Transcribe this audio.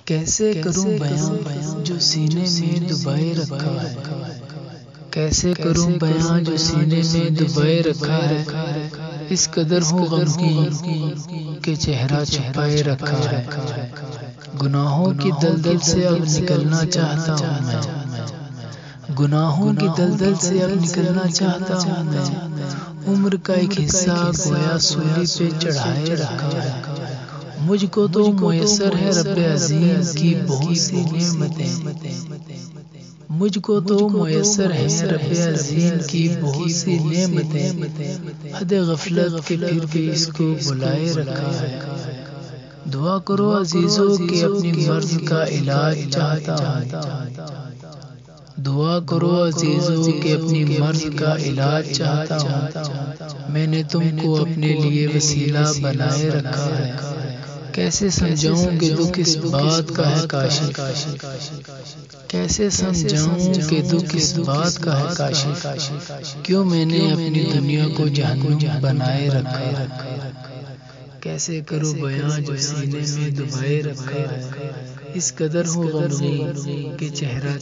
کیسے کروں بیان جو سینے میں دبائے رکھا ہے، کیسے کروں بیان جو سینے میں دبائے رکھا ہے، اس قدر ہوں غمگین کہ چہرہ چھپائے رکھا ہے۔ گناہوں کی دلدل سے اب نکلنا چاہتا ہوں میں، گناہوں کی دلدل سے اب نکلنا چاہتا ہوں میں، عمر کا ایک حصہ گویا سولی پہ چڑھائے رکھا ہے۔ مجھ کو تو میسر ہے رب عظیم کی بہت سی نعمتیں، مجھ کو تو میسر ہے رب عظیم کی بہت سی نعمتیں، حد غفلت کے پھر بھی اس کو بلائے رکھا ہے۔ دعا کرو عزیزوں کہ اپنی مرض کا علاج چاہتا ہوں، دعا کرو عزیزوں کہ اپنی مرض کا علاج چاہتا ہوں، میں نے تم کو اپنے لیے وسیلہ بنائے رکھا ہے۔ کیسے سمجھاؤں کہ دکھ اس بات کا ہے کاشی، کیسے سمجھاؤں کہ دکھ اس بات کا ہے کاشی، کیوں میں نے اپنی دنیا کو جہنم بنائے رکھا ہے۔ کیسے کروں بیان جو سینے میں دبائے رکھا ہے، اس قدر ہو غمگین کہ چہرہ